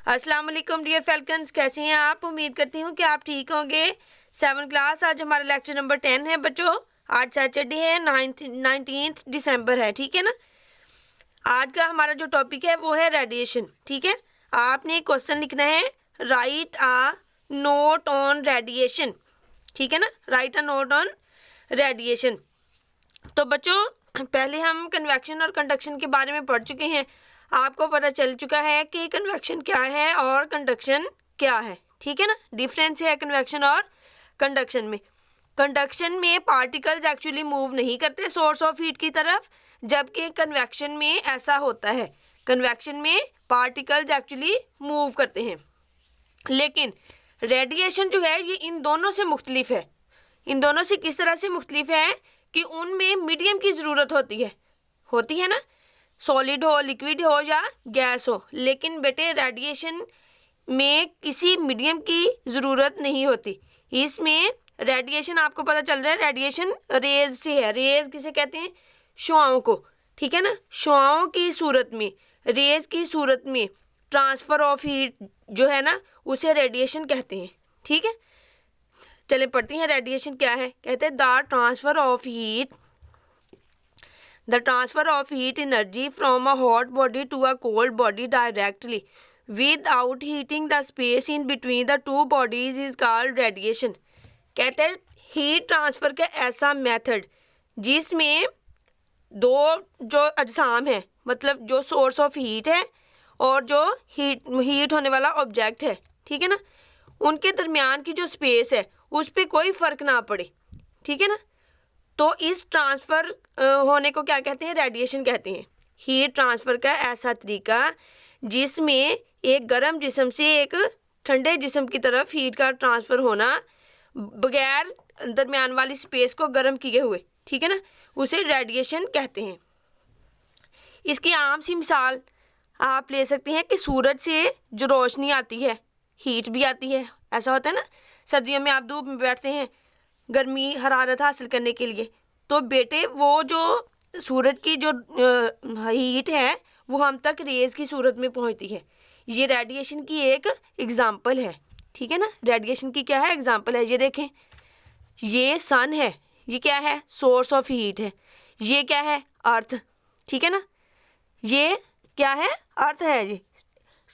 अस्सलाम वालेकुम dear falcons, कैसे हैं आप? उम्मीद करती हूँ कि आप ठीक होंगे। 7th क्लास, आज हमारा लेक्चर नंबर 10 है बच्चों। आज सैटरडे है, 19 दिसंबर है, ठीक है ना। आज का हमारा जो टॉपिक है वो है रेडिएशन, ठीक है। आपने क्वेश्चन लिखना है, write a note on radiation, ठीक है ना। Write a note on radiation. तो बच्चों, पहले हम कन्वेक्शन और कंडक्शन के बारे में पढ़ चुके हैं। आपको पता चल चुका है कि कन्वेक्शन क्या है और कंडक्शन क्या है, ठीक है ना। डिफरेंस है कन्वेक्शन और कंडक्शन में। कंडक्शन में पार्टिकल्स एक्चुअली मूव नहीं करते सोर्स ऑफ हीट की तरफ, जबकि कन्वेक्शन में ऐसा होता है। कन्वेक्शन में पार्टिकल्स एक्चुअली मूव करते हैं। लेकिन रेडिएशन जो है ये इन दोनों से मुख्तलिफ है। इन दोनों से किस तरह से मुख्तलिफ है कि उनमें मीडियम की ज़रूरत होती है ना। सॉलिड हो, लिक्विड हो या गैस हो। लेकिन बेटे रेडिएशन में किसी मीडियम की ज़रूरत नहीं होती। इसमें रेडिएशन आपको पता चल रहा है, रेडिएशन रेज से है। रेज किसे कहते हैं? शुआओं को, ठीक है ना। शुआओं की सूरत में, रेज की सूरत में ट्रांसफ़र ऑफ हीट जो है ना, उसे रेडिएशन कहते हैं, ठीक है। चले पढ़ते हैं रेडिएशन क्या है। कहते हैं the transfer of heat, the transfer of heat energy from a hot body to a cold body directly without heating the space in between the two bodies is called radiation। कहते हैं heat transfer का ऐसा method जिसमें दो जो अजसाम है, मतलब जो सोर्स ऑफ हीट है और जो हीट होने वाला ऑब्जेक्ट है, ठीक है ना, उनके दरमियान की जो स्पेस है उस पर कोई फ़र्क ना पड़े, ठीक है ना। तो इस ट्रांसफ़र होने को क्या कहते हैं? रेडिएशन कहते हैं। हीट ट्रांसफ़र का ऐसा तरीका जिसमें एक गर्म जिस्म से एक ठंडे जिस्म की तरफ हीट का ट्रांसफ़र होना बगैर दरमियान वाली स्पेस को गर्म किए हुए, ठीक है ना, उसे रेडिएशन कहते हैं। इसकी आम सी मिसाल आप ले सकते हैं कि सूरज से जो रोशनी आती है, हीट भी आती है। ऐसा होता है ना, सर्दियों में आप धूप में बैठते हैं गर्मी हरारत हासिल करने के लिए, तो बेटे वो जो सूरज की जो हीट है वो हम तक रेज की सूरत में पहुंचती है। ये रेडिएशन की एक एग्जांपल है, ठीक है ना। रेडिएशन की क्या है? एग्जांपल है। ये देखें, ये सन है, ये क्या है? सोर्स ऑफ हीट है। ये क्या है? अर्थ, ठीक है ना। ये क्या है? अर्थ है। ये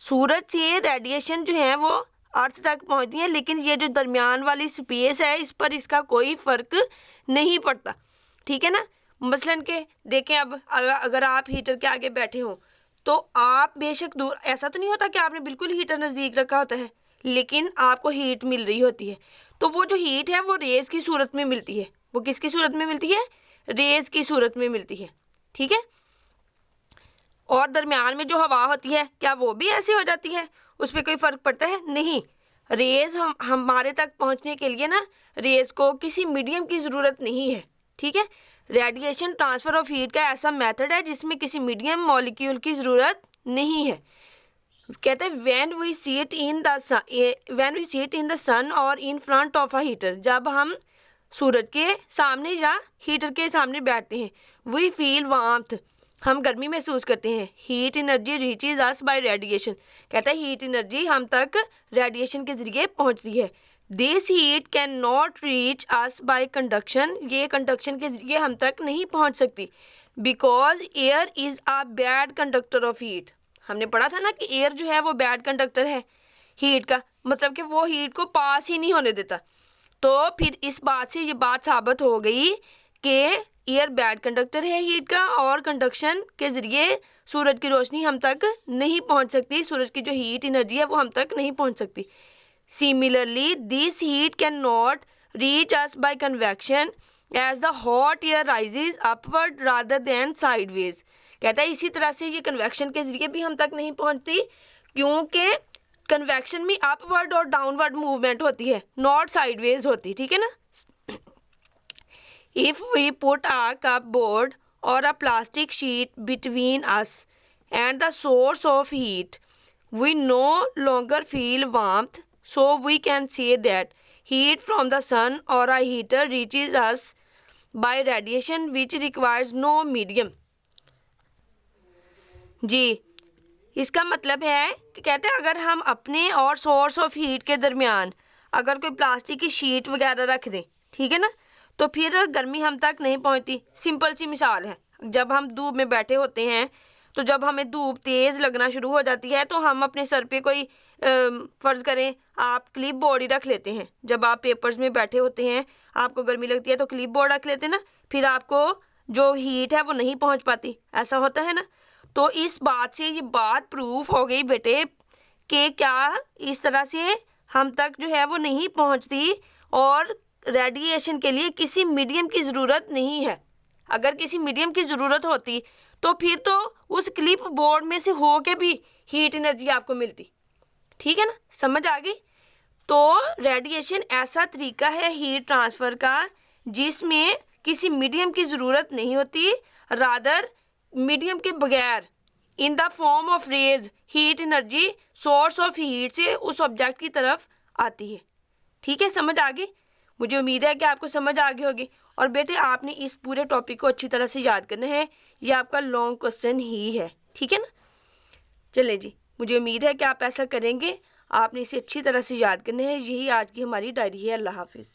सूरज से रेडिएशन जो है वो अर्थ तक पहुंचती है, लेकिन ये जो दरमियान वाली स्पेस है इस पर इसका कोई फ़र्क नहीं पड़ता, ठीक है ना। मसलन के देखें, अब अगर आप हीटर के आगे बैठे हो तो आप बेशक दूर, ऐसा तो नहीं होता कि आपने बिल्कुल हीटर नज़दीक रखा होता है, लेकिन आपको हीट मिल रही होती है। तो वो जो हीट है वो रेज़ की सूरत में मिलती है। वो किसकी सूरत में मिलती है? रेज़ की सूरत में मिलती है, ठीक है। और दरमियान में जो हवा होती है, क्या वो भी ऐसी हो जाती है? उस पर कोई फ़र्क पड़ता है? नहीं। रेज़ हमारे तक पहुंचने के लिए ना, रेज़ को किसी मीडियम की ज़रूरत नहीं है, ठीक है। रेडिएशन ट्रांसफ़र ऑफ हीट का ऐसा मेथड है जिसमें किसी मीडियम मॉलिक्यूल की ज़रूरत नहीं है। कहते हैं when we sit in the sun और in front of a heater, जब हम सूरज के सामने या हीटर के सामने बैठते हैं, वी फील वार्मथ, हम गर्मी महसूस करते हैं। हीट एनर्जी रीचेज अस बाय रेडिएशन, कहता है हीट एनर्जी हम तक रेडिएशन के जरिए पहुंचती है। This heat can not reach us bye conduction, ये कंडक्शन के जरिए हम तक नहीं पहुंच सकती। Because air is a bad conductor of heat, हमने पढ़ा था ना कि एयर जो है वो बैड कंडक्टर है हीट का, मतलब कि वो हीट को पास ही नहीं होने देता। तो फिर इस बात से ये बात साबित हो गई कि एयर बैड कंडक्टर है हीट का, और कंडक्शन के ज़रिए सूरज की रोशनी हम तक नहीं पहुंच सकती, सूरज की जो हीट एनर्जी है वो हम तक नहीं पहुंच सकती। Similarly this heat can not reach us by convection as the hot air rises upward rather than sideways, कहता है इसी तरह से ये कन्वेक्शन के ज़रिए भी हम तक नहीं पहुंचती, क्योंकि कन्वेक्शन में अपवर्ड और डाउनवर्ड मूवमेंट होती है, नॉट साइडवेज होती, ठीक है ना। If we put a cupboard or a plastic sheet between us and the source of heat, we no longer feel warmth, so we can say that heat from the sun or a heater reaches us by radiation which requires no medium। जी, इसका मतलब है कि कहते हैं अगर हम अपने और सोर्स ऑफ हीट के दरमियान अगर कोई प्लास्टिक की शीट वगैरह रख दें, ठीक है ना, तो फिर गर्मी हम तक नहीं पहुंचती। सिंपल सी मिसाल है, जब हम धूप में बैठे होते हैं तो जब हमें धूप तेज़ लगना शुरू हो जाती है तो हम अपने सर पे कोई फ़र्ज़ करें आप क्लिप बोर्ड ही रख लेते हैं। जब आप पेपर्स में बैठे होते हैं, आपको गर्मी लगती है तो क्लिप बोर्ड रख लेते हैं ना, फिर आपको जो हीट है वो नहीं पहुंच पाती, ऐसा होता है ना। तो इस बात से ये बात प्रूफ हो गई बेटे कि क्या इस तरह से हम तक जो है वो नहीं पहुंचती और रेडिएशन के लिए किसी मीडियम की ज़रूरत नहीं है। अगर किसी मीडियम की ज़रूरत होती तो फिर तो उस क्लिप बोर्ड में से हो के भी हीट एनर्जी आपको मिलती, ठीक है ना, समझ आ गई। तो रेडिएशन ऐसा तरीका है हीट ट्रांसफ़र का जिसमें किसी मीडियम की ज़रूरत नहीं होती, रादर मीडियम के बगैर in the form of rays heat energy source of heat से उस ऑब्जेक्ट की तरफ आती है। ठीक है, समझ आ गई। मुझे उम्मीद है कि आपको समझ आ गई होगी। और बेटे आपने इस पूरे टॉपिक को अच्छी तरह से याद करना है, ये आपका लॉन्ग क्वेश्चन ही है, ठीक है ना। चले जी, मुझे उम्मीद है कि आप ऐसा करेंगे। आपने इसे अच्छी तरह से याद करना है। यही आज की हमारी डायरी है। अल्लाह हाफिज़।